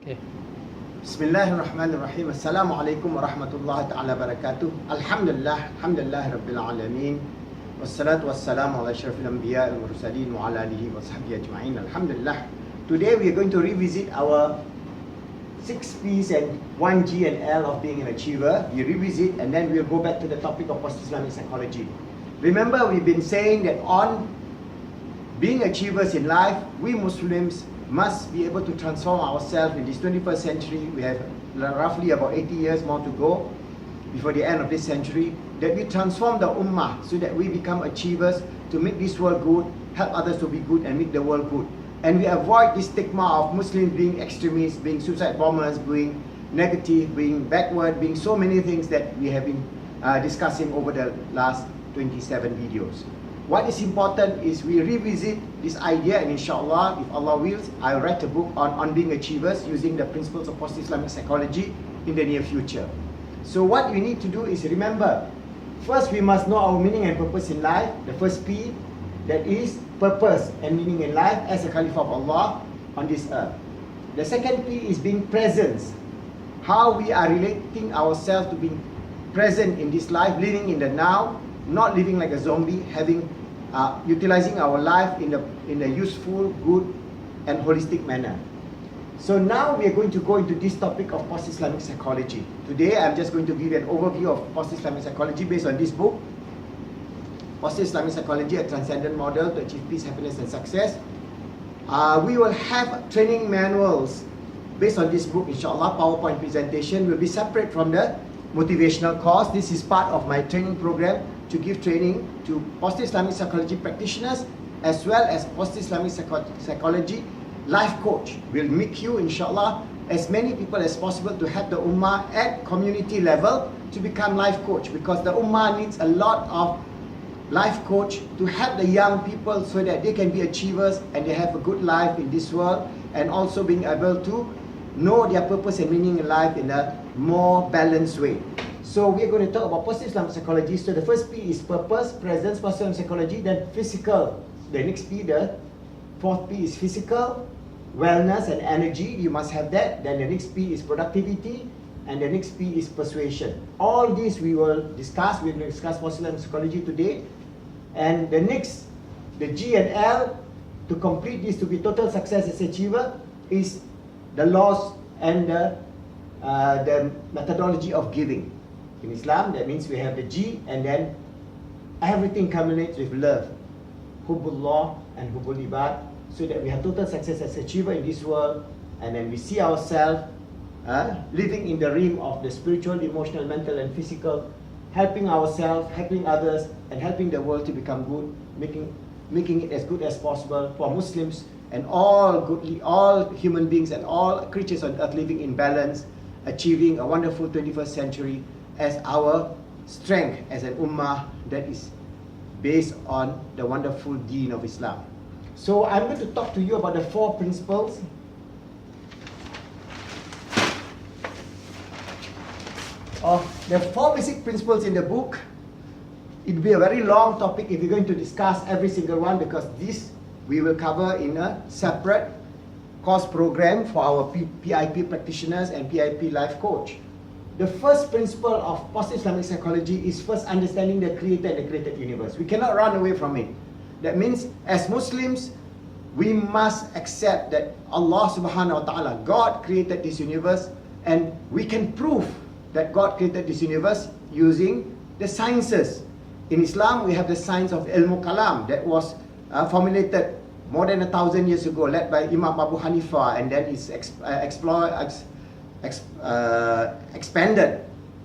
Okay. Bismillahirrahmanirrahim. Assalamualaikum warahmatullahi ta'ala barakatuh. Alhamdulillah Rabbil Alameen. Wassalatu wassalamu ala asyrafil anbiya wal mursalin wa ala alihi wa sahbihi ajma'in. Alhamdulillah. Today we are going to revisit our 6 P's and 1 G and L of being an achiever. We revisit and then we'll go back to the topic of post-Islamic psychology. Remember, we've been saying that on being achievers in life, we Muslims must be able to transform ourselves in this 21st century. We have roughly about 80 years more to go before the end of this century, that we transform the ummah so that we become achievers to make this world good, help others to be good and make the world good. And we avoid this stigma of Muslims being extremists, being suicide bombers, being negative, being backward, being so many things that we have been discussing over the last 27 videos. What is important is we revisit this idea, and inshallah, if Allah wills, I'll write a book on being achievers using the principles of post-Islamic psychology in the near future. So what we need to do is remember, first we must know our meaning and purpose in life. The first P, that is purpose and meaning in life as a Caliph of Allah on this earth. The second P is being presence. How we are relating ourselves to being present in this life, living in the now, not living like a zombie, utilizing our life in a useful, good and holistic manner. So now we are going to go into this topic of post-Islamic psychology. Today I'm just going to give you an overview of post-Islamic psychology based on this book, Post-Islamic Psychology, a Transcendent Model to Achieve Peace, Happiness and Success. We will have training manuals based on this book, inshallah. PowerPoint presentation will be separate from the motivational course. This is part of my training program to give training to post-Islamic psychology practitioners as well as post-Islamic psychology life coach. Will make you, inshallah, as many people as possible to help the ummah at community level to become life coach, because the ummah needs a lot of life coach to help the young people so that they can be achievers and they have a good life in this world, and also being able to know their purpose and meaning in life in a more balanced way. So we're going to talk about post-Islamic psychology. So the first P is purpose, presence, post-Islamic psychology. Then physical. The next P, the fourth P is physical, wellness and energy. You must have that. Then the next P is productivity. And the next P is persuasion. All these we will discuss. We will discuss post-Islamic psychology today. And the next, the G and L, to complete this to be total success as achiever, is the laws and the methodology of giving. In Islam, that means we have the G, and then everything culminates with love, hubbullah and hubbul ibad, so that we have total success as achiever in this world, and then we see ourselves living in the realm of the spiritual, emotional, mental and physical, helping ourselves, helping others, and helping the world to become good, making it as good as possible for Muslims and all human beings and all creatures on earth living in balance, achieving a wonderful 21st century as our strength as an ummah that is based on the wonderful deen of Islam. So I'm going to talk to you about the 4 principles. The 4 basic principles in the book. It will be a very long topic if we're going to discuss every single one, because this we will cover in a separate course program for our PIP practitioners and PIP life coach. The first principle of post-Islamic psychology is first understanding the creator and the created universe. We cannot run away from it. That means as Muslims, we must accept that Allah subhanahu wa ta'ala, God created this universe, and we can prove that God created this universe using the sciences. In Islam, we have the science of ilmu kalam that was formulated more than 1,000 years ago, led by Imam Abu Hanifa, and then it's expanded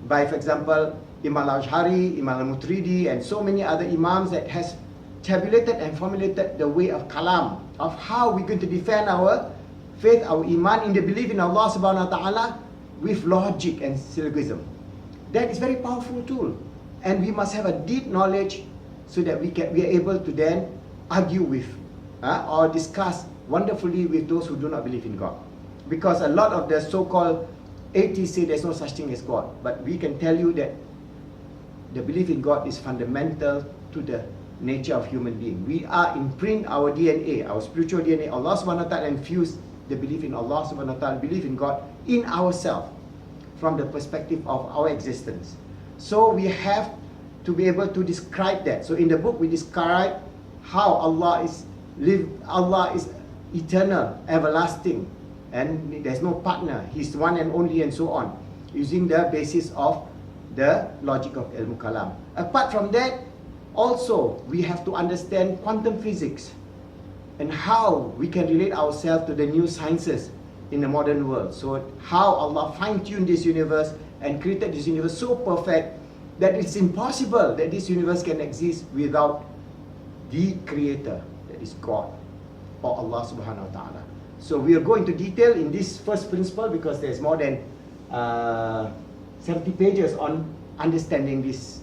by, for example, Imam al-Ash'ari, Imam al-Mutridi, and so many other imams that has tabulated and formulated the way of kalam, of how we're going to defend our faith, our iman, in the belief in Allah subhanahu wa ta'ala with logic and syllogism. That is very powerful tool, and we must have a deep knowledge so that we are able to then argue with or discuss wonderfully with those who do not believe in God. Because a lot of the so-called atheists say there's no such thing as God, but we can tell you that the belief in God is fundamental to the nature of human being. We are imprint our DNA, our spiritual DNA. Allah subhanahu wa ta'ala infused the belief in Allah subhanahu wa ta'ala, belief in God, in ourselves, from the perspective of our existence. So we have to be able to describe that. So in the book we describe how Allah is eternal, everlasting, and there's no partner. He's one and only, and so on, using the basis of the logic of Ilm Kalam. Apart from that, also we have to understand quantum physics and how we can relate ourselves to the new sciences in the modern world. So how Allah fine-tuned this universe and created this universe so perfect that it's impossible that this universe can exist without the creator, that is God, or Allah subhanahu wa ta'ala. So we will go into detail in this first principle because there's more than 70 pages on understanding this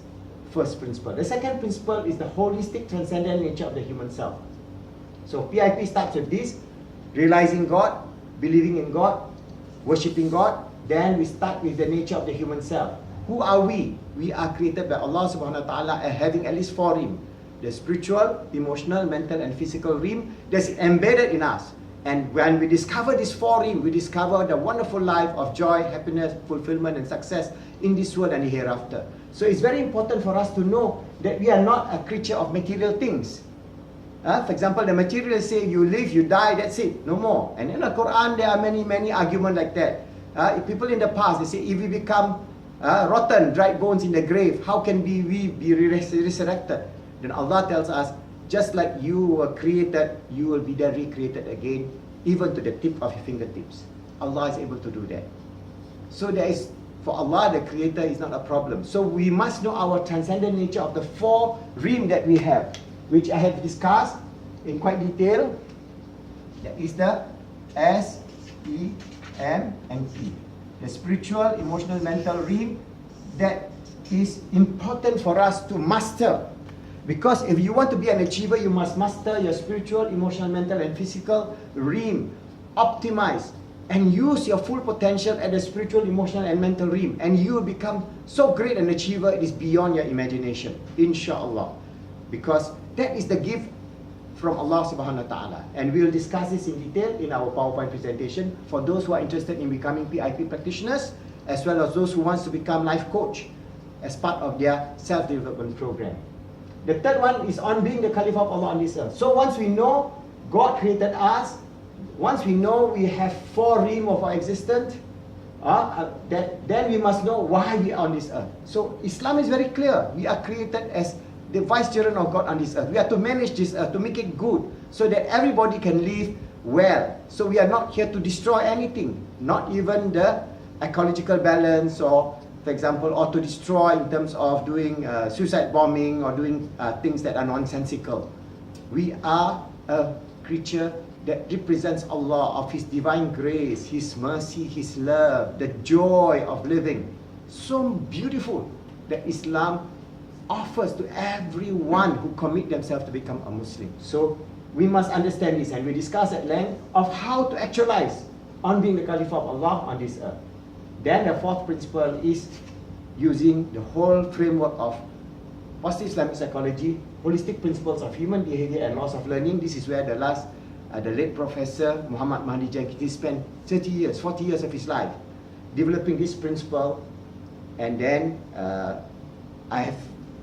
first principle. The second principle is the holistic transcendent nature of the human self. So PIP starts with this: realizing God, believing in God, worshipping God. Then we start with the nature of the human self. Who are we? We are created by Allah subhanahu wa ta'ala having at least 4 realms: the spiritual, emotional, mental and physical realm that's embedded in us. And when we discover this 4 realms, we discover the wonderful life of joy, happiness, fulfillment and success in this world and the hereafter. So it's very important for us to know that we are not a creature of material things. For example, the materialists say you live, you die, that's it, no more. And in the Quran there are many arguments like that. People in the past, they say if we become rotten, dried bones in the grave, how can we be resurrected? Then Allah tells us, just like you were created, you will be then recreated again, even to the tip of your fingertips. Allah is able to do that. So there is, for Allah, the creator is not a problem. So we must know our transcendent nature of the 4 realms that we have, which I have discussed in quite detail. That is the S, E, M, and P. The spiritual, emotional, mental realm that is important for us to master. Because if you want to be an achiever, you must master your spiritual, emotional, mental, and physical realm. Optimize and use your full potential at the spiritual, emotional, and mental realm. And you will become so great an achiever, it is beyond your imagination. Inshallah. Because that is the gift from Allah subhanahu wa ta'ala. And we will discuss this in detail in our PowerPoint presentation for those who are interested in becoming PIP practitioners, as well as those who want to become life coach as part of their self-development program. The third one is on being the Caliph of Allah on this earth. So once we know God created us, once we know we have 4 realms of our existence, then we must know why we are on this earth. So Islam is very clear. We are created as the vice-children of God on this earth. We are to manage this earth, to make it good, so that everybody can live well. So we are not here to destroy anything, not even the ecological balance, or for example, or to destroy in terms of doing suicide bombing or doing things that are nonsensical. We are a creature that represents Allah, of His divine grace, His mercy, His love, the joy of living. So beautiful that Islam offers to everyone who commit themselves to become a Muslim. So we must understand this, and we discuss at length of how to actualize on being the Caliph of Allah on this earth. Then the 4th principle is using the whole framework of positive Islamic psychology, holistic principles of human behavior and laws of learning. This is where the late Professor Muhammad Mahdi Jenkins spent 30 years, 40 years of his life developing this principle. And then I have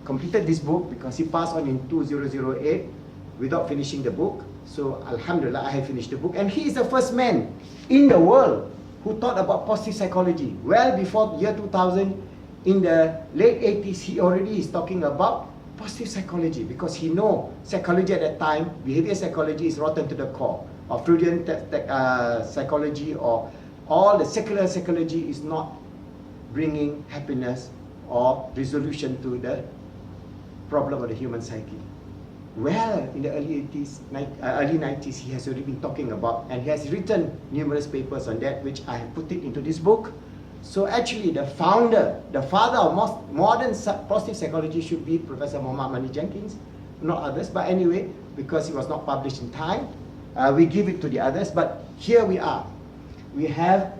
completed this book because he passed on in 2008 without finishing the book. So Alhamdulillah, I have finished the book. And he is the first man in the world who thought about positive psychology. Well before year 2000, in the late 80s, he already is talking about positive psychology, because he know psychology at that time, behavior psychology, is rotten to the core. Or Freudian psychology, or all the secular psychology is not bringing happiness or resolution to the problem of the human psyche. Well, in the early 90s, he has already been talking about, and he has written numerous papers on that, which I have put it into this book. So actually, the father of modern positive psychology should be Professor Muhammad Mahdi Jenkins, not others. But anyway, because it was not published in time, we give it to the others. But here we are. We have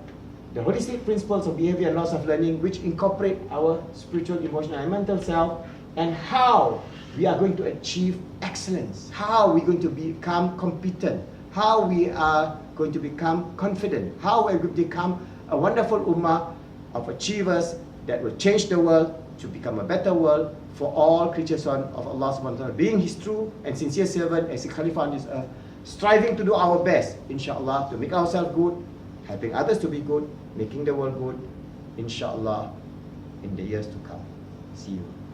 the holistic principles of behavior and laws of learning, which incorporate our spiritual, emotional, and mental self, and how we are going to achieve excellence, how we're going to become competent, how we are going to become confident? How are we going to become a wonderful ummah of achievers that will change the world to become a better world for all creatures of Allah subhanahu wa ta'ala, being His true and sincere servant as a Khalifa on this earth, striving to do our best, inshallah, to make ourselves good, helping others to be good, making the world good, inshallah, in the years to come. See you.